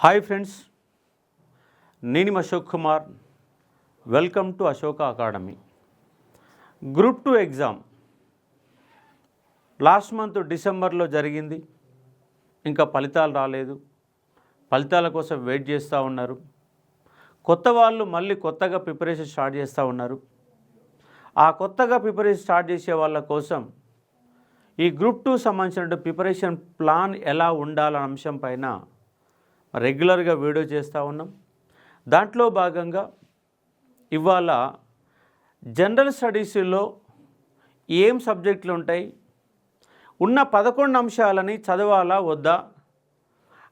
Hi friends, నేను Ashok Kumar. Welcome to Ashoka academy. Group 2 exam last month డిసెంబర్లో జరిగింది. ఇంకా ఫలితాలు రాలేదు. ఫలితాల కోసం వెయిట్ చేస్తూ ఉన్నారు. కొత్త వాళ్ళు మళ్ళీ కొత్తగా ప్రిపరేషన్ స్టార్ట్ చేస్తూ ఉన్నారు. ఆ కొత్తగా ప్రిపరేషన్ స్టార్ట్ చేసే వాళ్ళ కోసం ఈ గ్రూప్ 2 సంబంధించిన ప్రిపరేషన్ ప్లాన్ ఎలా ఉండాలనే అంశం పైన రెగ్యులర్గా వీడియో చేస్తూ ఉన్నాం. దాంట్లో భాగంగా ఇవాళ జనరల్ స్టడీస్లో ఏం సబ్జెక్టులు ఉంటాయి, ఉన్న 11 అంశాలని చదవాలా వద్దా,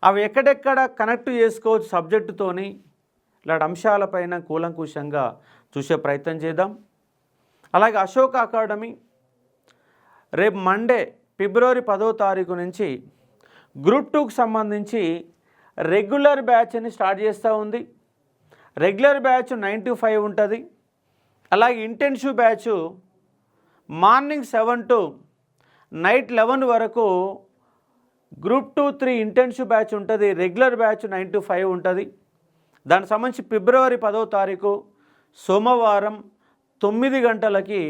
అవి ఎక్కడెక్కడ కనెక్ట్ చేసుకోవచ్చు సబ్జెక్టుతోని, ఇలాంటి అంశాలపైన కూలంకుషంగా చూసే ప్రయత్నం చేద్దాం. అలాగే అశోక అకాడమీ రేపు మండే ఫిబ్రవరి 10వ తారీఖు నుంచి గ్రూప్ 2కి సంబంధించి రెగ్యులర్ బ్యాచ్ని స్టార్ట్ చేస్తూ ఉంది. రెగ్యులర్ బ్యాచ్ 9 to 5 ఉంటుంది. అలాగే intensive batch morning 7 to night 11 వరకు గ్రూప్ 2, 3 ఇంటెన్సివ్ బ్యాచ్ ఉంటుంది. రెగ్యులర్ బ్యాచ్ 9 to 5 ఉంటుంది. దానికి సంబంధించి ఫిబ్రవరి 10వ తారీఖు సోమవారం 9 గంటలకి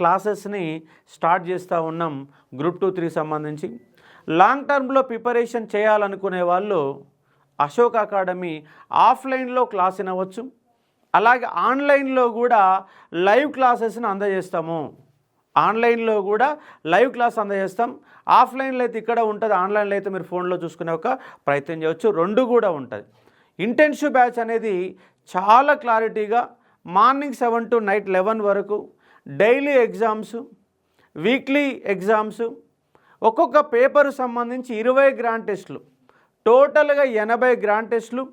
క్లాసెస్ని స్టార్ట్ చేస్తూ ఉన్నాం. గ్రూప్ 2, 3 సంబంధించి లాంగ్ టర్మ్లో ప్రిపరేషన్ చేయాలనుకునే వాళ్ళు అశోక్ అకాడమీ ఆఫ్లైన్లో క్లాస్ వినవచ్చు. అలాగే ఆన్లైన్లో కూడా లైవ్ క్లాసెస్ని అందజేస్తాము. ఆన్లైన్లో కూడా లైవ్ క్లాస్ అందజేస్తాం. ఆఫ్లైన్లో అయితే ఇక్కడ ఉంటుంది, ఆన్లైన్లో అయితే మీరు ఫోన్లో చూసుకునే ఒక ప్రయత్నం చేయవచ్చు. రెండు కూడా ఉంటుంది. ఇంటెన్సివ్ బ్యాచ్ అనేది చాలా క్లారిటీగా మార్నింగ్ 7 to నైట్ 11 వరకు డైలీ ఎగ్జామ్స్, వీక్లీ ఎగ్జామ్స్, ఒక్కొక్క పేపరు సంబంధించి 20 గ్రాండ్ టెస్టులు, టోటల్గా 80 గ్రాండ్ టెస్టులు.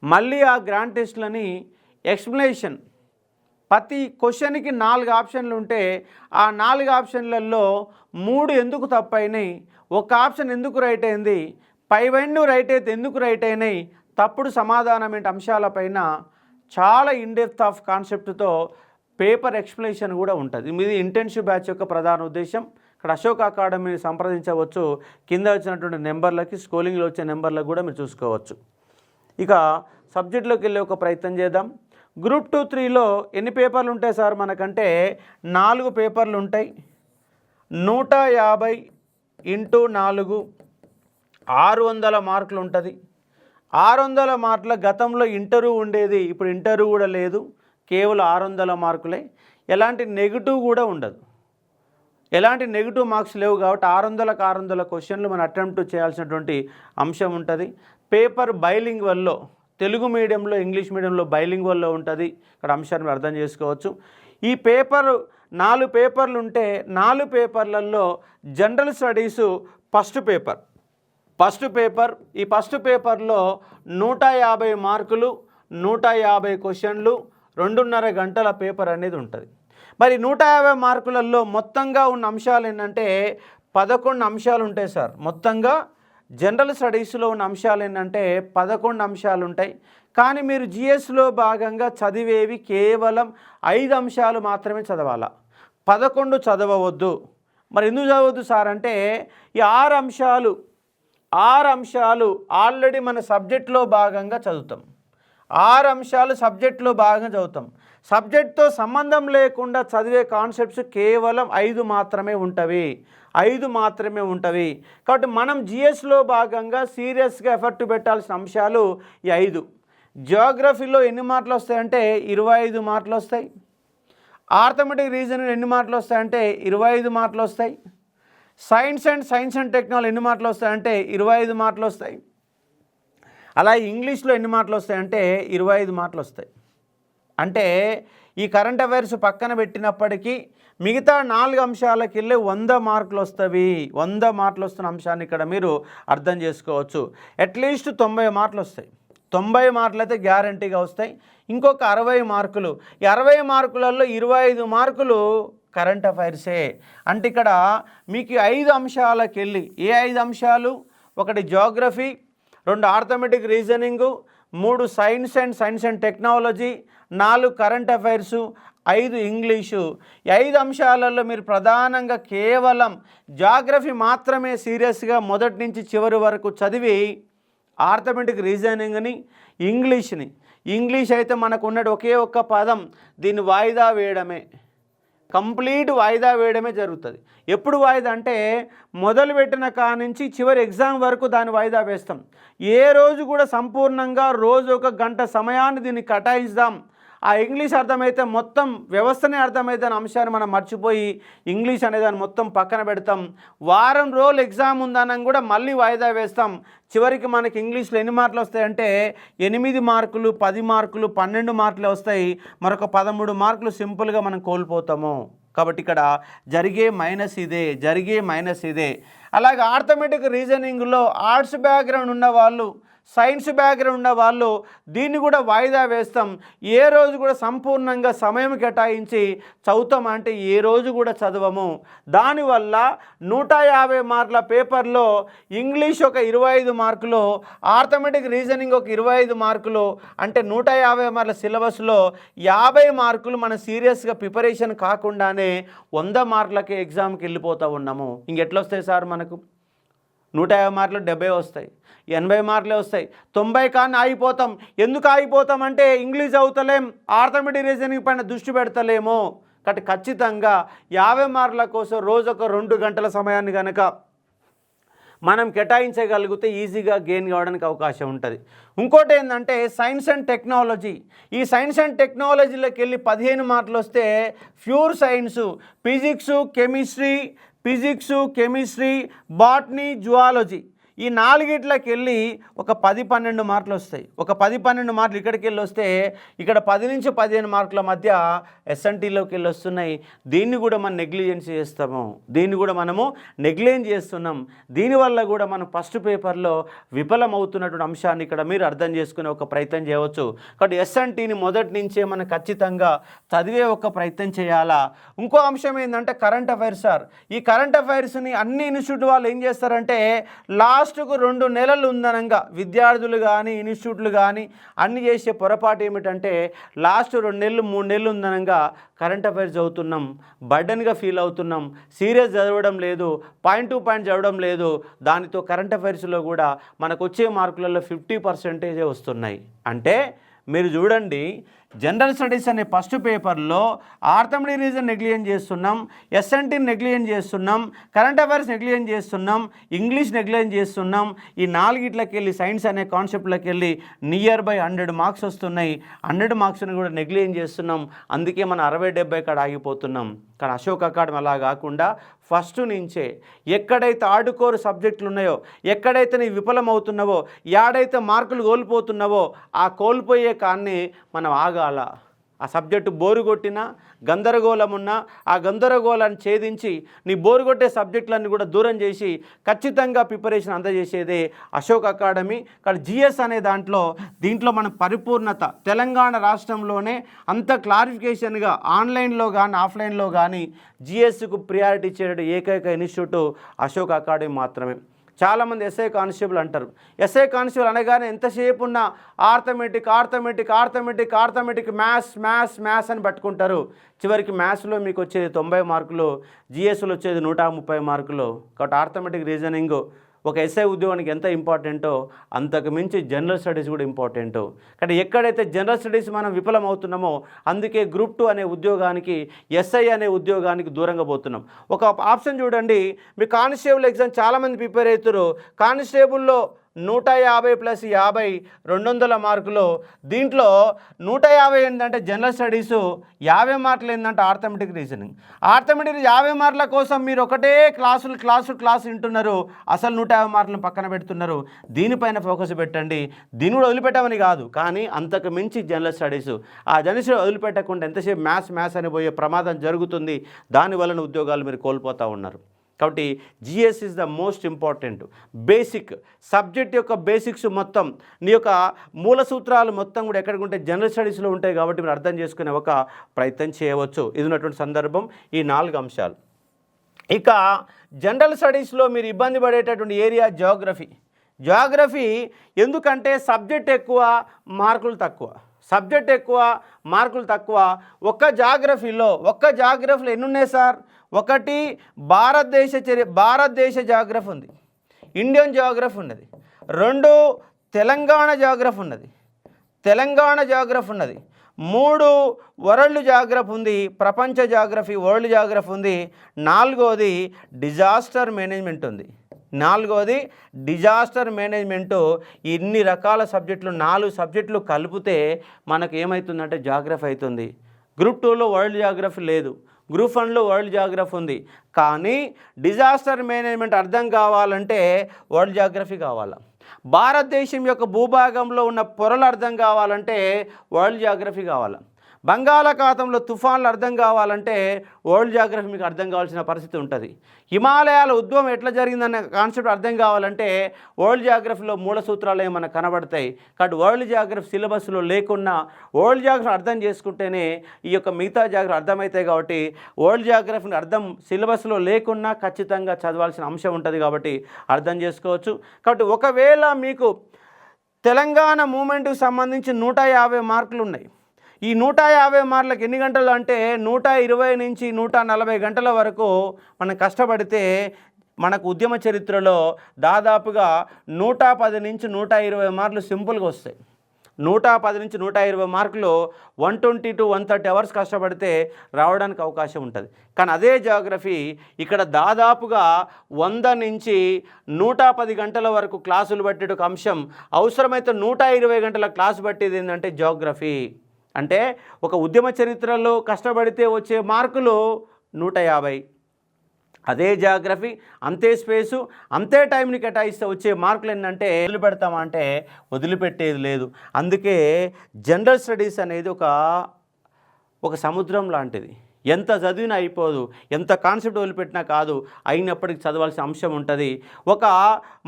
మళ్ళీ ఆ గ్రాండ్ టెస్టులని ఎక్స్ప్లెనేషన్, ప్రతి క్వశ్చన్కి 4 ఆప్షన్లు ఉంటే ఆ 4 ఆప్షన్లలో 3 ఎందుకు తప్పైనాయి, ఒక ఆప్షన్ ఎందుకు రైట్ అయింది, పైవన్నీ రైట్ అయితే ఎందుకు రైట్ అయినాయి, తప్పుడు సమాధానం ఏంటి అంశాలపైన చాలా ఇన్డెప్త్ ఆఫ్ కాన్సెప్ట్తో పేపర్ ఎక్స్ప్లెనేషన్ కూడా ఉంటుంది. ఇది ఇంటెన్సివ్ బ్యాచ్ యొక్క ప్రధాన ఉద్దేశం. ఇక్కడ అశోక్ అకాడమీని సంప్రదించవచ్చు. కింద వచ్చినటువంటి నెంబర్లకి, స్క్రోలింగ్లో వచ్చే నెంబర్లకు కూడా మీరు చూసుకోవచ్చు. ఇక సబ్జెక్టులోకి వెళ్ళే ఒక ప్రయత్నం చేద్దాం. గ్రూప్ 2, 3లో ఎన్ని పేపర్లు ఉంటాయి సార్ మనకంటే 4 పేపర్లు ఉంటాయి. 150 × 4 600 మార్కులు ఉంటుంది. 600 మార్కుల గతంలో ఇంటర్వ్యూ ఉండేది, ఇప్పుడు ఇంటర్వ్యూ కూడా లేదు, కేవలం 600 మార్కులే. ఎలాంటి నెగిటివ్ కూడా ఉండదు, ఎలాంటి నెగిటివ్ మార్క్స్ లేవు. కాబట్టి 600 క్వశ్చన్లు మనం అటెంప్ట్ చేయాల్సినటువంటి అంశం ఉంటుంది. పేపర్ బైలింగ్వల్లో, తెలుగు మీడియంలో, ఇంగ్లీష్ మీడియంలో బైలింగ్వల్లో ఉంటుంది. ఇక్కడ అంశాన్ని అర్థం చేసుకోవచ్చు. ఈ పేపరు 4 పేపర్లు ఉంటే 4 పేపర్లలో జనరల్ స్టడీసు ఫస్ట్ పేపర్. ఈ ఫస్ట్ పేపర్లో 150 మార్కులు, 150 క్వశ్చన్లు, 2.5 గంటల పేపర్ అనేది ఉంటుంది. మరి 150 మార్కులలో మొత్తంగా ఉన్న అంశాలు ఏంటంటే 11 అంశాలు ఉంటాయి సార్. మొత్తంగా జనరల్ స్టడీస్లో ఉన్న అంశాలు ఏంటంటే 11 అంశాలు ఉంటాయి. కానీ మీరు జిఎస్లో భాగంగా చదివేవి కేవలం 5 అంశాలు మాత్రమే చదవాలా, 11 చదవవద్దు. మరి ఎందుకు చదవద్దు సార్ అంటే ఈ 6 అంశాలు ఆల్రెడీ మన సబ్జెక్ట్లో భాగంగా చదువుతాం. 6 అంశాలు సబ్జెక్ట్లో భాగంగా చదువుతాం. సబ్జెక్ట్తో సంబంధం లేకుండా చదివే కాన్సెప్ట్స్ కేవలం 5 మాత్రమే ఉంటవి. కాబట్టి మనం జిఎస్లో భాగంగా సీరియస్గా ఎఫర్ట్ పెట్టాల్సిన అంశాలు ఈ 5. జియోగ్రఫీలో ఎన్ని మార్కులు వస్తాయంటే 25 మార్కులు వస్తాయి. ఆర్థమెటిక్ రీజనింగ్ ఎన్ని మార్కులు వస్తాయంటే 25 మార్కులు వస్తాయి. సైన్స్ అండ్ టెక్నాలజీ ఎన్ని మార్కులు వస్తాయంటే 25 మార్కులు వస్తాయి. అలాగే ఇంగ్లీష్లో ఎన్ని మార్కులు వస్తాయంటే 25 మార్కులు వస్తాయి. అంటే ఈ కరెంట్ అఫైర్స్ పక్కన పెట్టినప్పటికీ మిగతా 4 అంశాలకి వెళ్ళి 100 మార్కులు వస్తాయి. 100 మార్కులు వస్తున్న అంశాన్ని ఇక్కడ మీరు అర్థం చేసుకోవచ్చు. అట్లీస్ట్ 90 మార్కులు వస్తాయి. 90 మార్కులు అయితే గ్యారంటీగా వస్తాయి. ఇంకొక 60 మార్కులు, ఈ 60 మార్కులలో 25 మార్కులు కరెంట్ అఫైర్సే. అంటే ఇక్కడ మీకు 5 అంశాలకు వెళ్ళి, ఏ 5 అంశాలు, 1 Geography, 2 arithmetic reasoning, 3 science and technology, 4 current affairs, 5 English. ఈ 5 అంశాలలో మీరు ప్రధానంగా కేవలం జాగ్రఫీ మాత్రమే సీరియస్గా మొదటి నుంచి చివరి వరకు చదివి ఆర్థమెటిక్ రీజనింగ్ని, ఇంగ్లీష్ని. ఇంగ్లీష్ అయితే మనకు ఉన్నది ఒకే ఒక్క పదం, దీన్ని వాయిదా వేయడమే, కంప్లీట్ వాయిదా వేయడమే జరుగుతుంది. ఎప్పుడు వాయిదా అంటే మొదలుపెట్టిన కానించి చివరి ఎగ్జామ్ వరకు దాన్ని వాయిదా వేస్తాం. ఏ రోజు కూడా సంపూర్ణంగా రోజు 1 గంట సమయాన్ని దీన్ని కేటాయిస్తాం. ఆ ఇంగ్లీష్ అర్థమైతే మొత్తం వ్యవస్థనే అర్థమైతే అనే అంశాన్ని మనం మర్చిపోయి ఇంగ్లీష్ అనేదాన్ని మొత్తం పక్కన పెడతాం. వారం రోజులు ఎగ్జామ్ ఉందనం కూడా మళ్ళీ వాయిదా వేస్తాం. చివరికి మనకి ఇంగ్లీష్లో ఎన్ని మార్కులు వస్తాయంటే 8 మార్కులు, 10 మార్కులు, 12 మార్కులు వస్తాయి. మరొక 13 మార్కులు సింపుల్గా మనం కోల్పోతాము. కాబట్టి ఇక్కడ జరిగే మైనస్ ఇదే. అలాగే ఆర్థమెటిక్ రీజనింగ్లో ఆర్ట్స్ బ్యాక్గ్రౌండ్ ఉన్న వాళ్ళు, సైన్స్ బ్యాక్గ్రౌండ్ ఉన్న వాళ్ళు దీన్ని కూడా వాయిదా వేస్తాం. ఏ రోజు కూడా సంపూర్ణంగా సమయం కేటాయించి చదువుతాం అంటే ఏ రోజు కూడా చదవము. దానివల్ల 150 మార్కుల పేపర్లో ఇంగ్లీష్ ఒక 25 మార్కులు, ఆర్థమెటిక్ రీజనింగ్ ఒక 25 మార్కులు, అంటే 150 మార్కుల సిలబస్లో 50 మార్కులు మనం సీరియస్గా ప్రిపరేషన్ కాకుండానే 100 మార్కులకే ఎగ్జామ్కి వెళ్ళిపోతూ ఉన్నాము. ఇంకెట్లా వస్తాయి సార్? మనకు 150 మార్కులు 70 వస్తాయి, 80 మార్కులే వస్తాయి, 90 కానీ ఆగిపోతాం. ఎందుకు ఆగిపోతాం అంటే ఇంగ్లీష్ అవుతలేం, ఆర్థమెటిక్ రీజనింగ్ పైన దృష్టి పెడతలేము. కాబట్టి ఖచ్చితంగా 50 మార్కుల కోసం రోజు ఒక 2 గంటల సమయాన్ని కనుక మనం కేటాయించగలిగితే ఈజీగా గెయిన్ కావడానికి అవకాశం ఉంటుంది. ఇంకోటి ఏంటంటే సైన్స్ అండ్ టెక్నాలజీ. ఈ సైన్స్ అండ్ టెక్నాలజీలోకి వెళ్ళి 15 మార్కులు వస్తే pure science, physics, chemistry, botany, zoology, ఈ 4గిట్లకి వెళ్ళి ఒక 10-12 మార్కులు వస్తాయి. ఒక 10-12 మార్కులు ఇక్కడికి వెళ్ళి వస్తే ఇక్కడ 10 నుంచి 15 మార్కుల మధ్య ఎస్ఎన్టీలోకి వెళ్ళి వస్తున్నాయి. దీన్ని కూడా మనం నెగ్లిజెన్స్ చేస్తున్నాం. దీనివల్ల కూడా మనం ఫస్ట్ పేపర్లో విఫలమవుతున్నటువంటి అంశాన్ని ఇక్కడ మీరు అర్థం చేసుకునే ఒక ప్రయత్నం చేయవచ్చు. కాబట్టి ఎస్ఎన్టీని మొదటి నుంచే మనం ఖచ్చితంగా చదివే ఒక ప్రయత్నం చేయాలా. ఇంకో అంశం ఏంటంటే కరెంట్ అఫైర్స్ సార్. ఈ కరెంట్ అఫైర్స్ని అన్ని ఇన్స్టిట్యూట్ వాళ్ళు ఏం చేస్తారంటే లాస్ట్కు 2 నెలలు ఉందనంగా విద్యార్థులు కానీ ఇన్స్టిట్యూట్లు కానీ అన్ని చేసే పొరపాటు ఏమిటంటే లాస్ట్ 2 నెలలు 3 నెలలు ఉందనంగా కరెంట్ అఫైర్స్ చదువుతున్నాం, బర్డన్గా ఫీల్ అవుతున్నాం, సీరియస్ చదవడం లేదు, పాయింట్ టు పాయింట్ చదవడం లేదు. దానితో కరెంట్ అఫైర్స్లో కూడా మనకు వచ్చే మార్కులలో 50% వస్తున్నాయి. అంటే మీరు చూడండి, జనరల్ స్టడీస్ అనే ఫస్ట్ పేపర్లో ఆర్థమెటిక్ రీజన్ నెగ్లిజెంట్ చేస్తున్నాం, ఎస్ఎన్టీని నెగ్లిజెంట్ చేస్తున్నాం, కరెంట్ అఫైర్స్ నెగ్లిజెంట్ చేస్తున్నాం, ఇంగ్లీష్ నెగ్లిజెంట్ చేస్తున్నాం. ఈ 4గిట్లకి వెళ్ళి సైన్స్ అనే కాన్సెప్ట్లోకి వెళ్ళి నియర్ బై 100 మార్క్స్ వస్తున్నాయి. 100 మార్క్స్ని కూడా నెగ్లిజెంట్ చేస్తున్నాం. అందుకే మనం 60-70 కాడ ఆగిపోతున్నాం. కానీ అశోక్ అకాడమీ అలా కాకుండా ఫస్ట్ నుంచే ఎక్కడైతే ఆడుకోరు సబ్జెక్టులు ఉన్నాయో, ఎక్కడైతే నీ విఫలమవుతున్నావో, ఏడైతే మార్కులు కోల్పోతున్నావో ఆ కోల్పోయే కాన్ని మనం ఆగాల. ఆ సబ్జెక్టు బోరు కొట్టినా, గందరగోళం ఉన్నా ఆ గందరగోళాన్ని ఛేదించి నీ బోరు కొట్టే సబ్జెక్టులన్నీ కూడా దూరం చేసి ఖచ్చితంగా ప్రిపరేషన్ అందజేసేదే అశోక్ అకాడమీ. కానీ జిఎస్ అనే దీంట్లో మన పరిపూర్ణత తెలంగాణ రాష్ట్రంలోనే అంత క్లారిఫికేషన్గా ఆన్లైన్లో కానీ ఆఫ్లైన్లో కానీ జిఎస్కు ప్రియారిటీ ఇచ్చే ఏకైక ఇన్స్టిట్యూట్ అశోక్ అకాడమీ మాత్రమే. చాలామంది ఎస్ఐ కానిస్టేబుల్ అంటారు. ఎస్ఐ కానిస్టేబుల్ అనగానే ఎంతసేపు ఉన్న ఆర్థమెటిక్ మ్యాథ్స్ అని పట్టుకుంటారు. చివరికి మ్యాథ్స్లో మీకు వచ్చేది 90 మార్కులు, జిఎస్లో వచ్చేది 130 మార్కులు. కాబట్టి ఆర్థమెటిక్ రీజనింగ్ ఒక ఎస్ఐ ఉద్యోగానికి ఎంత ఇంపార్టెంటో అంతకు మించి జనరల్ స్టడీస్ కూడా ఇంపార్టెంటు. కానీ ఎక్కడైతే జనరల్ స్టడీస్ మనం విఫలమవుతున్నామో అందుకే గ్రూప్ 2 అనే ఉద్యోగానికి, ఎస్ఐ అనే ఉద్యోగానికి దూరంగా పోతున్నాం. ఒక ఆప్షన్ చూడండి, మీ కానిస్టేబుల్ ఎగ్జామ్ చాలామంది ప్రిపేర్ అవుతారు. కానిస్టేబుల్లో 150 + 50 200 మార్కులు. దీంట్లో 150 ఏంటంటే జనరల్ స్టడీసు, 50 మార్కులు ఏంటంటే ఆర్థమెటిక్ రీజనింగ్. 50 మార్కుల కోసం మీరు ఒకటే క్లాసు వింటున్నారు, అసలు 150 మార్కులను పక్కన పెడుతున్నారు. దీనిపైన ఫోకస్ పెట్టండి. దీన్ని కూడా వదిలిపెట్టమని కాదు, కానీ అంతకు మించి జనరల్ స్టడీసు, ఆ జనరల్ స్టడీస్ వదిలిపెట్టకుండా ఎంతసేపు మ్యాథ్స్ అని పోయే ప్రమాదం జరుగుతుంది. దానివలన ఉద్యోగాలు మీరు కోల్పోతూ ఉన్నారు. కాబట్టి GS is the most important basic subject యొక్క బేసిక్స్ మొత్తం, నీ యొక్క మూల సూత్రాలు మొత్తం కూడా ఎక్కడికి జనరల్ స్టడీస్లో ఉంటాయి. కాబట్టి మీరు అర్థం చేసుకునే ఒక ప్రయత్నం చేయవచ్చు. ఇది ఉన్నటువంటి సందర్భం ఈ 4 అంశాలు. ఇక జనరల్ స్టడీస్లో మీరు ఇబ్బంది పడేటటువంటి ఏరియా జియోగ్రఫీ. ఎందుకంటే సబ్జెక్ట్ ఎక్కువ, మార్కులు తక్కువ. ఒక్క జాగ్రఫీలో ఎన్ని ఉన్నాయి సార్? 1 భారతదేశ జాగ్రఫీ ఉంది, ఇండియన్ జాగ్రఫీ ఉన్నది. 2 తెలంగాణ జాగ్రఫీ ఉన్నది, తెలంగాణ జాగ్రఫీ ఉన్నది, 3 వరల్డ్ జాగ్రఫీ ఉంది, ప్రపంచ జాగ్రఫీ వరల్డ్ జాగ్రఫీ ఉంది, 4వది డిజాస్టర్ మేనేజ్మెంట్ ఉంది, 4వది డిజాస్టర్ మేనేజ్మెంటు. ఇన్ని రకాల సబ్జెక్టులు 4 సబ్జెక్టులు కలిపితే మనకు ఏమవుతుందంటే జాగ్రఫీ అవుతుంది. గ్రూప్ 2లో వరల్డ్ జాగ్రఫీ లేదు, గ్రూప్ 1లో వరల్డ్ జాగ్రఫీ ఉంది. కానీ డిజాస్టర్ మేనేజ్మెంట్ అర్థం కావాలంటే వరల్డ్ జాగ్రఫీ కావాలా, భారతదేశం యొక్క భూభాగంలో ఉన్న పొరలు అర్థం కావాలంటే వరల్డ్ జాగ్రఫీ కావాలా, బంగాళాఖాతంలో తుఫాన్లు అర్థం కావాలంటే వరల్డ్ జాగ్రఫీ మీకు అర్థం కావాల్సిన పరిస్థితి ఉంటుంది. హిమాలయాల ఉద్భవం ఎట్లా జరిగిందనే కాన్సెప్ట్ అర్థం కావాలంటే వరల్డ్ జాగ్రఫీలో మూల సూత్రాలు ఏమైనా కనబడతాయి. కాబట్టి వరల్డ్ జాగ్రఫీ సిలబస్లో లేకున్నా వరల్డ్ జాగ్రఫీ అర్థం చేసుకుంటేనే ఈ యొక్క మిగతా జాగ్రఫీ అర్థమవుతాయి. కాబట్టి వరల్డ్ జాగ్రఫీని అర్థం సిలబస్లో లేకున్నా ఖచ్చితంగా చదవాల్సిన అంశం ఉంటుంది కాబట్టి అర్థం చేసుకోవచ్చు. కాబట్టి ఒకవేళ మీకు తెలంగాణ మూమెంట్కి సంబంధించి 150 మార్కులు ఉన్నాయి. ఈ 150 మార్కులకు ఎన్ని గంటలు అంటే 120 నుంచి 140 గంటల వరకు మనం కష్టపడితే మనకు ఉద్యమ చరిత్రలో దాదాపుగా 110 నుంచి 120 మార్కులు సింపుల్గా వస్తాయి. 110 నుంచి 120 మార్కులు 120 to 130 అవర్స్ కష్టపడితే రావడానికి అవకాశం ఉంటుంది. కానీ అదే జాగ్రఫీ ఇక్కడ దాదాపుగా 100 నుంచి 110 గంటల వరకు క్లాసులు పట్టేట ఒక అంశం, అవసరమైతే 120 గంటల క్లాసు పట్టేది ఏంటంటే జాగ్రఫీ. అంటే ఒక ఉద్యమ చరిత్రలో కష్టపడితే వచ్చే మార్కులు 150, అదే జాగ్రఫీ అంతే స్పేసు అంతే టైంని కేటాయిస్తే వచ్చే మార్కులు ఏంటంటే వదిలిపెడతామా అంటే వదిలిపెట్టేది లేదు. అందుకే జనరల్ స్టడీస్ అనేది ఒక సముద్రం లాంటిది, ఎంత చదివినా అయిపోదు, ఎంత కాన్సెప్ట్ వదిలిపెట్టినా కాదు, అయినప్పటికీ చదవాల్సిన అంశం ఉంటుంది.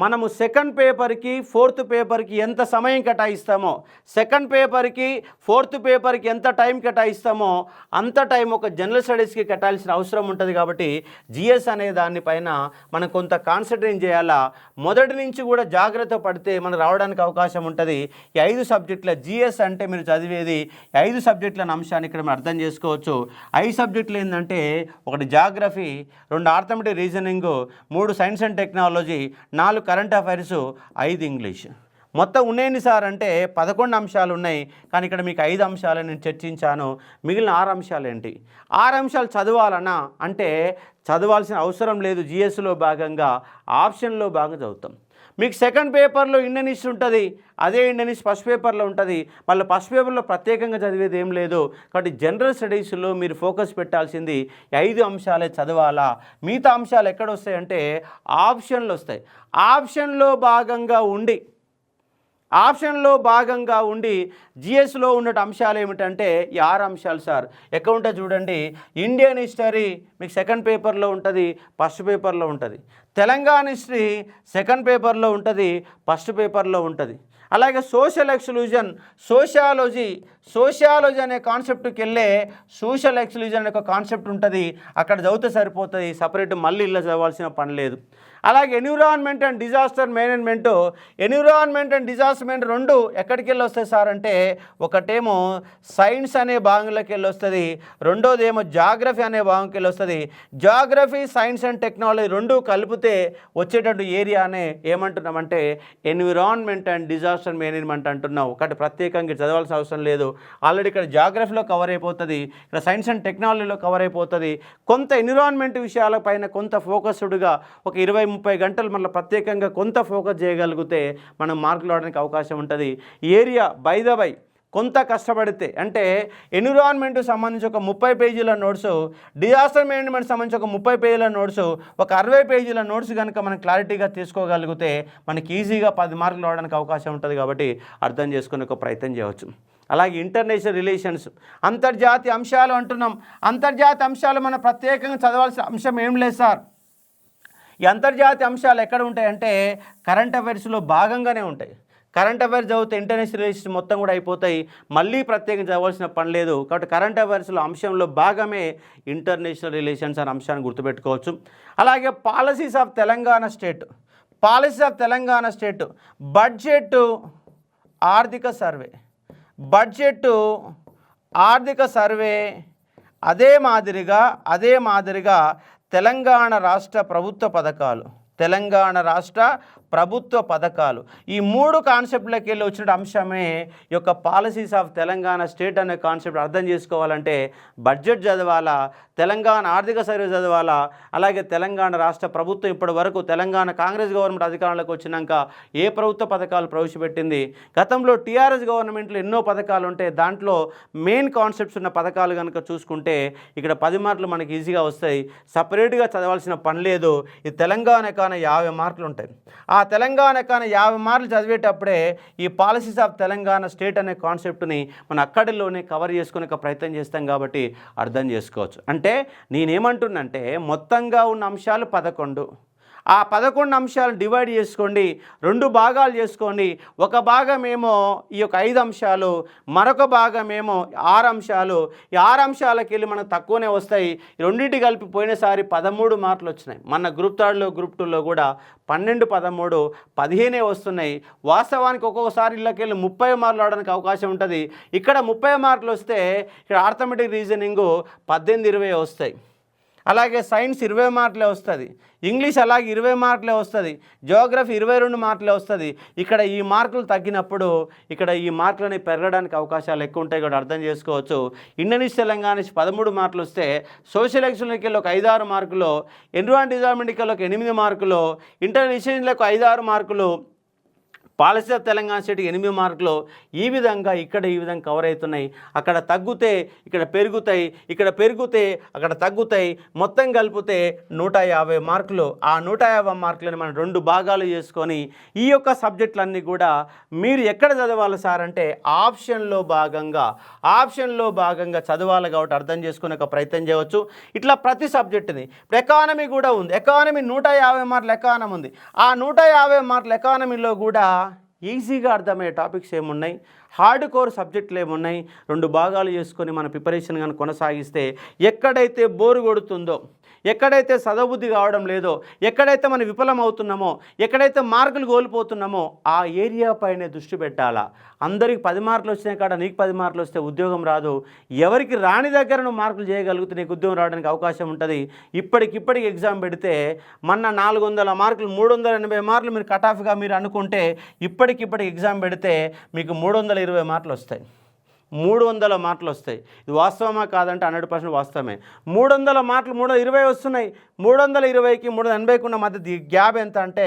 మనము సెకండ్ పేపర్కి 4th పేపర్కి ఎంత సమయం కేటాయిస్తామో, సెకండ్ పేపర్కి 4th పేపర్కి ఎంత టైం కేటాయిస్తామో అంత టైం ఒక జనరల్ స్టడీస్కి కేటాయాల్సిన అవసరం ఉంటుంది. కాబట్టి జిఎస్ అనే దానిపైన మనం కొంత కాన్సన్ట్రేట్ చేయాలా. మొదటి నుంచి కూడా జాగ్రత్త పడితే మనకు రావడానికి అవకాశం ఉంటుంది. ఈ 5 సబ్జెక్టుల జిఎస్ అంటే మీరు చదివేది 5 సబ్జెక్టుల అంశాన్ని ఇక్కడ మనం అర్థం చేసుకోవచ్చు. 5 సబ్జెక్టులు ఏంటంటే 1 geography, 2 arithmetic reasoning, 3 science and technology, 4 current affairs, 5 English. మొత్తం ఉన్నాయని సార్ అంటే 11 అంశాలు ఉన్నాయి. కానీ ఇక్కడ మీకు 5 అంశాలు నేను చర్చించాను. మిగిలిన 6 అంశాలు ఏంటి? 6 అంశాలు చదవాలన్నా అంటే చదవాల్సిన అవసరం లేదు. జిఎస్లో భాగంగా ఆప్షన్లో భాగంగా చదువుతాం. మీకు సెకండ్ పేపర్లో ఇండియన్ హిస్టరీ ఉంటుంది, అదే ఇండియన్ హిస్టరీ ఫస్ట్ పేపర్లో ఉంటుంది. మళ్ళీ ఫస్ట్ పేపర్లో ప్రత్యేకంగా చదివేది ఏం లేదు. కాబట్టి జనరల్ స్టడీస్లో మీరు ఫోకస్ పెట్టాల్సింది 5 అంశాలే చదవాలా. మిగతా అంశాలు ఎక్కడ వస్తాయంటే ఆప్షన్లు వస్తాయి. ఆప్షన్లో భాగంగా ఉండి జిఎస్లో ఉన్న అంశాలు ఏమిటంటే ఈ 6 అంశాలు సార్. ఎక్కడ ఉంటుంది చూడండి, ఇండియన్ హిస్టరీ మీకు సెకండ్ పేపర్లో ఉంటుంది, ఫస్ట్ పేపర్లో ఉంటుంది. తెలంగాణ హిస్టరీ సెకండ్ పేపర్లో ఉంటుంది, ఫస్ట్ పేపర్లో ఉంటుంది. అలాగే సోషల్ ఎక్స్క్లూజన్, సోషియాలజీ అనే కాన్సెప్ట్కి వెళ్ళే సోషల్ ఎక్స్క్లూజన్ అనే ఒక కాన్సెప్ట్ ఉంటుంది. అక్కడ చదివితే సరిపోతుంది, సపరేట్ మళ్ళీ ఇలా చదవాల్సిన పని లేదు. అలాగే ఎన్విరాన్మెంట్ అండ్ డిజాస్టర్ మేనేజ్మెంట్, రెండు ఎక్కడికి వెళ్ళి వస్తాయి సార్ అంటే ఒకటేమో సైన్స్ అనే భాగంలోకి వెళ్ళి వస్తుంది, రెండోదేమో జాగ్రఫీ అనే భాగంకి వెళ్ళి వస్తుంది. జాగ్రఫీ, సైన్స్ అండ్ టెక్నాలజీ రెండు కలిపితే వచ్చేటట్టు ఏరియానే ఏమంటున్నామంటే ఎన్విరాన్మెంట్ అండ్ డిజాస్టర్ మేనేజ్మెంట్ అంటున్నాం. ఒకటి ప్రత్యేకంగా చదవాల్సిన అవసరం లేదు. ఆల్రెడీ ఇక్కడ జాగ్రఫీలో కవర్ అయిపోతుంది, ఇక్కడ సైన్స్ అండ్ టెక్నాలజీలో కవర్ అయిపోతుంది. కొంత ఎన్విరాన్మెంట్ విషయాలపైన కొంత ఫోకస్డ్గా ఒక 20-30 గంటలు మళ్ళీ ప్రత్యేకంగా కొంత ఫోకస్ చేయగలిగితే మనం మార్కులు రావడానికి అవకాశం ఉంటుంది. ఈ ఏరియా బై ద బై కొంత కష్టపడితే అంటే ఎన్విరాన్మెంట్కి సంబంధించి ఒక 30 పేజీల నోట్స్, డిజాస్టర్ మేనేజ్మెంట్ సంబంధించి ఒక 30 పేజీల నోట్స్, ఒక 60 పేజీల నోట్స్ కనుక మనం క్లారిటీగా తీసుకోగలిగితే మనకి ఈజీగా 10 మార్కులు రావడానికి అవకాశం ఉంటుంది. కాబట్టి అర్థం చేసుకునే ఒక ప్రయత్నం చేయవచ్చు. అలాగే ఇంటర్నేషనల్ రిలేషన్స్, అంతర్జాతీయ అంశాలు అంటున్నాం. అంతర్జాతీయ అంశాలు మనం ప్రత్యేకంగా చదవాల్సిన అంశం ఏం లేదు సార్. ఈ అంతర్జాతీయ అంశాలు ఎక్కడ ఉంటాయంటే కరెంట్ అఫైర్స్లో భాగంగానే ఉంటాయి. కరెంట్ అఫైర్స్ చదివితే ఇంటర్నేషనల్ రిలేషన్స్ మొత్తం కూడా అయిపోతాయి, మళ్ళీ ప్రత్యేకంగా చదవాల్సిన పని లేదు. కాబట్టి కరెంట్ అఫైర్స్లో అంశంలో భాగమే ఇంటర్నేషనల్ రిలేషన్స్ అనే అంశాన్ని గుర్తుపెట్టుకోవచ్చు. అలాగే policies of Telangana state, budget ఆర్థిక సర్వే, అదే మాదిరిగా తెలంగాణ రాష్ట్ర ప్రభుత్వ ప్రభుత్వ పథకాలు. ఈ 3 కాన్సెప్ట్లకి వెళ్ళి వచ్చిన అంశమే ఈ యొక్క పాలసీస్ ఆఫ్ తెలంగాణ స్టేట్ అనే కాన్సెప్ట్. అర్థం చేసుకోవాలంటే బడ్జెట్ చదవాలా, తెలంగాణ ఆర్థిక సర్వే చదవాలా, అలాగే తెలంగాణ రాష్ట్ర ప్రభుత్వం ఇప్పటి వరకు తెలంగాణ కాంగ్రెస్ గవర్నమెంట్ అధికారంలోకి వచ్చినాక ఏ ప్రభుత్వ పథకాలు ప్రవేశపెట్టింది, గతంలో టీఆర్ఎస్ గవర్నమెంట్లో ఎన్నో పథకాలు ఉంటే దాంట్లో మెయిన్ కాన్సెప్ట్స్ ఉన్న పథకాలు కనుక చూసుకుంటే ఇక్కడ 10 మార్కులు మనకి ఈజీగా వస్తాయి. సపరేట్గా చదవాల్సిన పని లేదు. ఈ తెలంగాణ కాన 50 మార్కులు ఉంటాయి. ఆ తెలంగాణ కాన 50 మార్కులు చదివేటప్పుడే ఈ పాలసీస్ ఆఫ్ తెలంగాణ స్టేట్ అనే కాన్సెప్ట్ని మనం అక్కడిలోనే కవర్ చేసుకునే ప్రయత్నం చేస్తాం కాబట్టి అర్థం చేసుకోవచ్చు. అంటే నేనేమంటున్నంటే మొత్తంగా ఉన్న అంశాలు 11. ఆ 11 అంశాలు డివైడ్ చేసుకోండి, 2 భాగాలు చేసుకోండి. ఒక భాగమేమో ఈ యొక్క 5 అంశాలు, మరొక భాగమేమో 6 అంశాలు. ఈ 6 అంశాలకి వెళ్ళి మనకు తక్కువనే వస్తాయి. రెండింటి కలిపి పోయినసారి 13 మార్కులు వచ్చినాయి. మన గ్రూప్ 3లో గ్రూప్ 2లో కూడా 12, 13, 15 వస్తున్నాయి. వాస్తవానికి ఒక్కొక్కసారి ఇళ్ళకెళ్ళి 30 మార్కులు రావడానికి అవకాశం ఉంటుంది. ఇక్కడ 30 మార్కులు వస్తే ఇక్కడ ఆర్థమెటిక్ రీజనింగ్ 18, 20 వస్తాయి. అలాగే సైన్స్ 20 మార్కులే వస్తుంది. ఇంగ్లీష్ అలాగే 20 మార్కులే వస్తుంది. జియోగ్రఫీ 22 మార్కులే వస్తుంది. ఇక్కడ ఈ మార్కులు తగ్గినప్పుడు ఇక్కడ ఈ మార్కులని పెరగడానికి అవకాశాలు ఎక్కువ ఉంటాయి కూడా అర్థం చేసుకోవచ్చు. ఇండియన్ ఈస్ట్ తెలంగాణ 13 మార్కులు వస్తే సోషల్ ఎక్స్టర్నల్కి ఒక 5-6 మార్కులు, ఎన్విరాన్మెంట్ డిజార్మెంట్కి ఒక 8 మార్కులు, ఇంటర్నేషనల్కి 5-6 మార్కులు, పాలసీ ఆఫ్ తెలంగాణ స్టేట్ 8 మార్కులు. ఈ విధంగా ఇక్కడ ఈ విధంగా కవర్ అవుతున్నాయి. అక్కడ తగ్గుతే ఇక్కడ పెరుగుతాయి, ఇక్కడ పెరిగితే అక్కడ తగ్గుతాయి. మొత్తం కలిపితే 150 మార్కులు. ఆ 150 మార్కులని మనం 2 భాగాలు చేసుకొని ఈ యొక్క సబ్జెక్టులన్నీ కూడా మీరు ఎక్కడ చదవాలి సార్ అంటే ఆప్షన్లో భాగంగా చదవాలి కాబట్టి అర్థం చేసుకునే ఒక ప్రయత్నం చేయవచ్చు. ఇట్లా ప్రతి సబ్జెక్టుని ఇప్పుడు ఎకానమీ కూడా ఉంది. ఎకానమీ 150 మార్కులు ఎకానమీ ఉంది. ఆ 150 మార్కుల ఎకానమీలో కూడా ఈజీగా అర్థమయ్యే టాపిక్స్ ఏమున్నాయి, హార్డ్ కోర్ సబ్జెక్టులు ఏమున్నాయి, 2 భాగాలు చేసుకొని మన ప్రిపరేషన్ కానీ కొనసాగిస్తే ఎక్కడైతే బోరు కొడుతుందో, ఎక్కడైతే చదవబుద్ధి కావడం లేదో, ఎక్కడైతే మనం విఫలం అవుతున్నామో, ఎక్కడైతే మార్కులు కోల్పోతున్నామో ఆ ఏరియా పైనే దృష్టి పెట్టాలా. అందరికి 10 మార్కులు వచ్చినాయి కాడ నీకు 10 మార్కులు వస్తే ఉద్యోగం రాదు. ఎవరికి రాని దగ్గర నువ్వు మార్కులు చేయగలిగితే నీకు ఉద్యోగం రావడానికి అవకాశం ఉంటుంది. ఇప్పటికిప్పటికి ఎగ్జామ్ పెడితే మొన్న 400 మార్కులు 380 మార్కులు మీరు కటాఫ్గా మీరు అనుకుంటే ఇప్పటికిప్పటికి ఎగ్జామ్ పెడితే మీకు 320 మార్కులు వస్తాయి. 300 మార్కులు వస్తాయి. ఇది వాస్తవమా కాదంటే 100% వాస్తవమే. 300 మార్కులు 320 వస్తున్నాయి. 320కి 380కి ఉన్న మధ్య గ్యాప్ ఎంత అంటే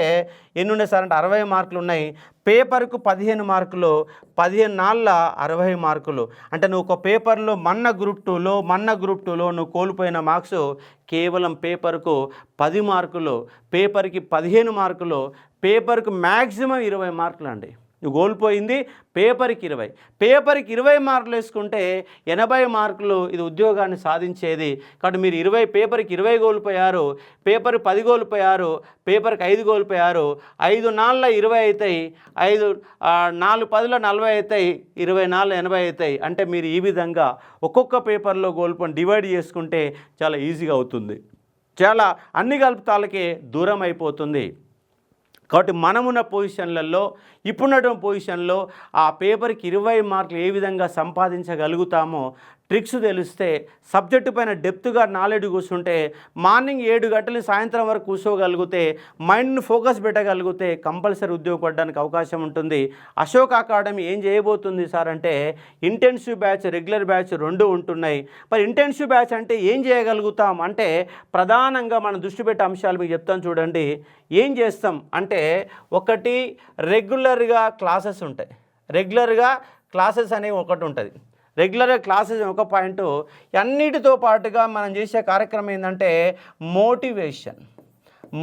ఎన్ని ఉన్నాయి సార్ అంటే 60 మార్కులు ఉన్నాయి. పేపర్కు 15 మార్కులు, 15 నాళ్ళ 60 మార్కులు. అంటే నువ్వు ఒక పేపర్లో మొన్న గ్రూప్ 2లో నువ్వు కోల్పోయిన మార్క్స్ కేవలం పేపర్కు 10 మార్కులు, పేపర్కి 15 మార్కులు, పేపర్కు మ్యాక్సిమం 20 మార్కులు అండి. నువ్వు కోల్పోయింది పేపర్కి 20. పేపర్కి 20 మార్కులు వేసుకుంటే 80 మార్కులు ఇది ఉద్యోగాన్ని సాధించేది. కాబట్టి మీరు పేపర్కి 20 కోల్పోయారు, పేపర్ 10 కోల్పోయారు, పేపర్కి 5 కోల్పోయారు. 5 నాళ్ళ 20 అవుతాయి, 4 10ల 40 అవుతాయి, 20 నాళ్ళ 80 అవుతాయి. అంటే మీరు ఈ విధంగా ఒక్కొక్క పేపర్లో కోల్పోని డివైడ్ చేసుకుంటే చాలా ఈజీగా అవుతుంది. చాలా అన్ని కలుపుతాలకే దూరం అయిపోతుంది. కాబట్టి మనమున్న పొజిషన్లలో ఇప్పుడున్నటువంటి పొజిషన్లో ఆ పేపర్కి 20 మార్కులు ఏ విధంగా సంపాదించగలుగుతామో ట్రిక్స్ తెలిస్తే, సబ్జెక్టు పైన డెప్త్గా నాలెడ్జ్ కూర్చుంటే, మార్నింగ్ 7 గంటలు సాయంత్రం వరకు కూర్చోగలిగితే, మైండ్ని ఫోకస్ పెట్టగలిగితే కంపల్సరీ ఉద్యోగపడడానికి అవకాశం ఉంటుంది. అశోక్ అకాడమీ ఏం చేయబోతుంది సార్ అంటే ఇంటెన్సివ్ బ్యాచ్, రెగ్యులర్ బ్యాచ్ 2 ఉంటున్నాయి. మరి ఇంటెన్సివ్ బ్యాచ్ అంటే ఏం చేయగలుగుతాం అంటే ప్రధానంగా మనం దృష్టి పెట్టే అంశాలు మీకు చెప్తాను చూడండి. ఏం చేస్తాం అంటే ఒకటి రెగ్యులర్గా క్లాసెస్ ఉంటాయి. రెగ్యులర్గా క్లాసెస్ అనేవి ఒకటి ఉంటుంది. రెగ్యులర్గా క్లాసెస్ ఒక పాయింట్. అన్నిటితో పాటుగా మనం చేసే కార్యక్రమం ఏంటంటే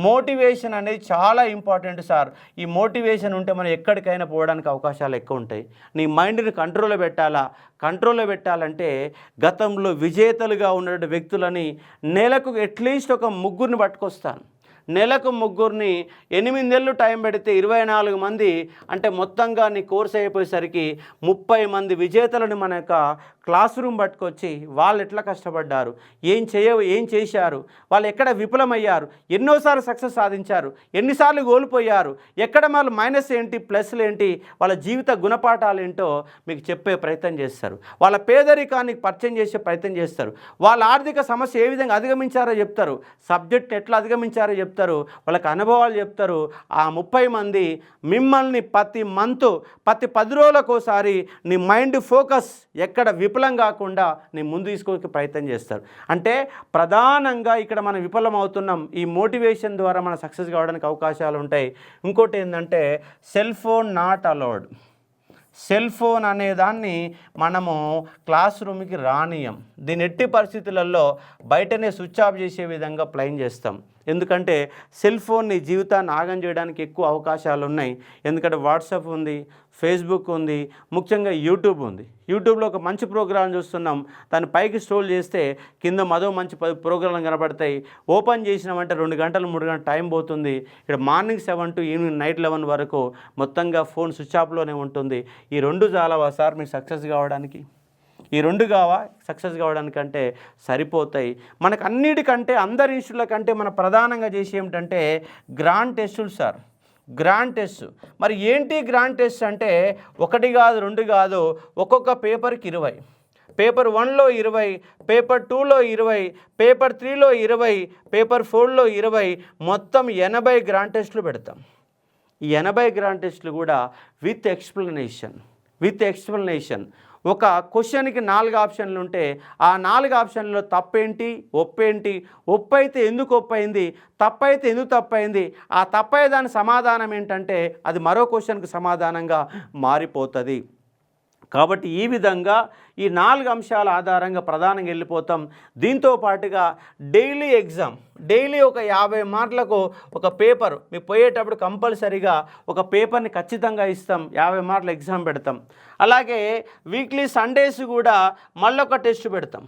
మోటివేషన్ అనేది చాలా ఇంపార్టెంట్ సార్. ఈ మోటివేషన్ ఉంటే మనం ఎక్కడికైనా పోవడానికి అవకాశాలు ఎక్కువ ఉంటాయి. నీ మైండ్ని కంట్రోల్లో పెట్టాలా. కంట్రోల్లో పెట్టాలంటే గతంలో విజేతలుగా ఉన్న వ్యక్తులని నెలకు అట్లీస్ట్ ఒక 3 పట్టుకొస్తాను. నెలకు 3 8 నెలలు టైం పెడితే 24 మంది, అంటే మొత్తంగా నీ కోర్స్ అయిపోయేసరికి 30 మంది విజేతలను మన యొక్క క్లాస్ రూమ్ పట్టుకొచ్చి వాళ్ళు ఎట్లా కష్టపడ్డారు, ఏం చేశారు, వాళ్ళు ఎక్కడ విఫలమయ్యారు, ఎన్నోసార్లు సక్సెస్ సాధించారు, ఎన్నిసార్లు కోల్పోయారు, ఎక్కడ వాళ్ళు మైనస్ ఏంటి ప్లస్లు ఏంటి, వాళ్ళ జీవిత గుణపాఠాలు ఏంటో మీకు చెప్పే ప్రయత్నం చేస్తారు. వాళ్ళ పేదరికాన్ని పరిచయం చేసే ప్రయత్నం చేస్తారు. వాళ్ళ ఆర్థిక సమస్య ఏ విధంగా అధిగమించారో చెప్తారు. సబ్జెక్ట్ ఎట్లా అధిగమించారో చెప్తారు. వాళ్ళకి అనుభవాలు చెప్తారు. ఆ 30 మంది మిమ్మల్ని ప్రతి మంత్ ప్రతి 10 రోజులకోసారి నీ మైండ్ ఫోకస్ ఎక్కడ విఫలం కాకుండా నీ ముందు తీసుకోవడానికి ప్రయత్నం చేస్తారు. అంటే ప్రధానంగా ఇక్కడ మనం విఫలం అవుతున్నాం. ఈ మోటివేషన్ ద్వారా మనం సక్సెస్ కావడానికి అవకాశాలు ఉంటాయి. ఇంకోటి ఏంటంటే cell phone not allowed. Cell phone అనే దాన్ని మనము క్లాస్ రూమ్కి రానియం. దీని ఎట్టి పరిస్థితులలో బయటనే స్విచ్ ఆఫ్ చేసే విధంగా ప్లాన్ చేస్తాం. ఎందుకంటే సెల్ ఫోన్ని జీవితాన్ని ఆగం చేయడానికి ఎక్కువ అవకాశాలు ఉన్నాయి. ఎందుకంటే వాట్సాప్ ఉంది, ఫేస్బుక్ ఉంది, ముఖ్యంగా యూట్యూబ్ ఉంది. యూట్యూబ్లో ఒక మంచి ప్రోగ్రాం చూస్తున్నాం, దాన్ని పైకి స్క్రోల్ చేస్తే కింద మరో మంచి ప్రోగ్రాంలు కనబడతాయి. ఓపెన్ చేసినామంటే 2 గంటలు 3 గంటలు టైం పోతుంది. ఇక్కడ మార్నింగ్ 7 to ఈవినింగ్ నైట్ 11 వరకు మొత్తంగా ఫోన్ స్విచ్ ఆఫ్లోనే ఉంటుంది. ఈ 2 చాలావా సార్ మీరు సక్సెస్ కావడానికి? ఈ 2 కావా సక్సెస్ కావడానికంటే సరిపోతాయి. మనకు అన్నిటికంటే అందరి ఇన్స్టిట్యూట్ల కంటే మన ప్రధానంగా చేసి ఏమిటంటే గ్రాండ్ టెస్టులు సార్. Grand test. మరి ఏంటి గ్రాండ్ టెస్ట్ అంటే 1 కాదు 2 కాదు, ఒక్కొక్క పేపర్కి 20. పేపర్ 1లో 20, పేపర్ 2లో 20, పేపర్ 3లో 20, పేపర్ 4లో 20, మొత్తం 80 గ్రాండ్ టెస్టులు పెడతాం. ఈ 80 గ్రాండ్ టెస్టులు కూడా విత్ ఎక్స్ప్లెనేషన్. ఒక క్వశ్చన్కి 4 ఆప్షన్లు ఉంటే ఆ 4 ఆప్షన్లలో తప్పేంటి, ఒప్పేంటి, ఒప్పైతే ఎందుకు ఒప్పైంది, తప్పైతే ఎందుకు తప్పైంది, ఆ తప్పయ్యే దాని సమాధానం ఏంటంటే అది మరో క్వశ్చన్కి సమాధానంగా మారిపోతుంది. కాబట్టి ఈ విధంగా ఈ 4 అంశాల ఆధారంగా ప్రధానంగా వెళ్ళిపోతాం. దీంతో పాటుగా డైలీ ఒక 50 మార్కులకు ఒక పేపర్ మీకు పోయేటప్పుడు కంపల్సరీగా ఒక పేపర్ని ఖచ్చితంగా ఇస్తాం. 50 మార్కుల ఎగ్జామ్ పెడతాం. అలాగే వీక్లీ సండేస్ కూడా మళ్ళొక టెస్ట్ పెడతాం.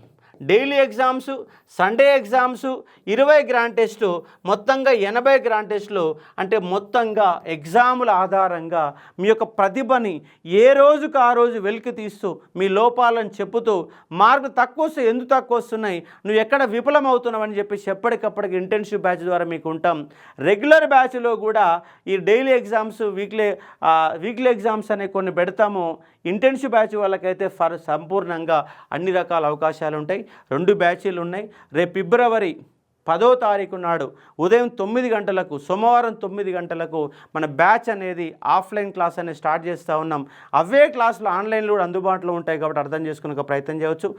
Daily exams, Sunday exams, 20 grand test, మొత్తంగా 80 గ్రాండ్ టెస్టులు. అంటే మొత్తంగా ఎగ్జాముల ఆధారంగా మీ యొక్క ప్రతిభని ఏ రోజుకు ఆ రోజు వెలికి తీస్తూ మీ లోపాలను చెప్పుతూ మార్కులు తక్కువ వస్తే ఎందుకు తక్కువ వస్తున్నాయి, నువ్వు ఎక్కడ విఫలమవుతున్నావు అని చెప్పేసి ఎప్పటికప్పటికి ఇంటెన్సివ్ బ్యాచ్ ద్వారా మీకు ఉంటాం. రెగ్యులర్ బ్యాచ్లో కూడా ఈ డైలీ ఎగ్జామ్స్, వీక్లీ ఎగ్జామ్స్ అనే కొన్ని పెడతాము. ఇంటెన్సివ్ బ్యాచ్ వాళ్ళకైతే సంపూర్ణంగా అన్ని రకాల అవకాశాలు ఉంటాయి. 2 బ్యాచీలు ఉన్నాయి. రేపు ఫిబ్రవరి 10వ తారీఖు నాడు ఉదయం 9 గంటలకు, సోమవారం 9 గంటలకు మన బ్యాచ్ అనేది ఆఫ్లైన్ క్లాస్ అనేది స్టార్ట్ చేస్తూ ఉన్నాం. అవే క్లాసులు ఆన్లైన్లో కూడా అందుబాటులో ఉంటాయి కాబట్టి అర్థం చేసుకునే ప్రయత్నం చేయవచ్చు.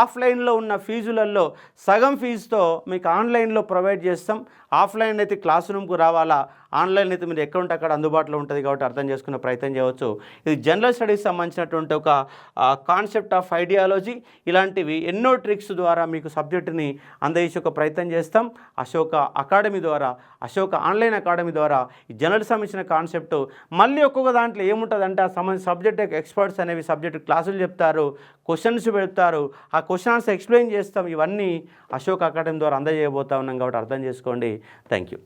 ఆఫ్లైన్లో ఉన్న ఫీజులలో సగం ఫీజుతో మీకు ఆన్లైన్లో ప్రొవైడ్ చేస్తాం. ఆఫ్లైన్ అయితే క్లాస్ రూమ్కు రావాలా, ఆన్లైన్ అయితే మీరు ఎక్కడ ఉంటే అక్కడ అందుబాటులో ఉంటుంది కాబట్టి అర్థం చేసుకునే ప్రయత్నం చేయవచ్చు. ఇది జనరల్ స్టడీస్ సంబంధించినటువంటి ఒక కాన్సెప్ట్ ఆఫ్ ఐడియాలజీ. ఇలాంటివి ఎన్నో ట్రిక్స్ ద్వారా మీకు సబ్జెక్టుని అందజేసే ఒక ప్రయత్నం చేస్తాం. అశోక అకాడమీ ద్వారా, అశోక ఆన్లైన్ అకాడమీ ద్వారా ఈ జనరల్ సంబంధించిన కాన్సెప్ట్ మళ్ళీ ఒక్కొక్క దాంట్లో ఏముంటుందంటే ఆ సంబంధించిన సబ్జెక్ట్ ఎక్స్పర్ట్స్ అనేవి సబ్జెక్ట్ క్లాసులు చెప్తారు, క్వశ్చన్స్ పెడతారు, ఆ క్వశ్చన్స్ ఎక్స్ప్లెయిన్ చేస్తాం. ఇవన్నీ అశోక అకాడమీ ద్వారా అందజేయబోతా ఉన్నాం కాబట్టి అర్థం చేసుకోండి. Thank you.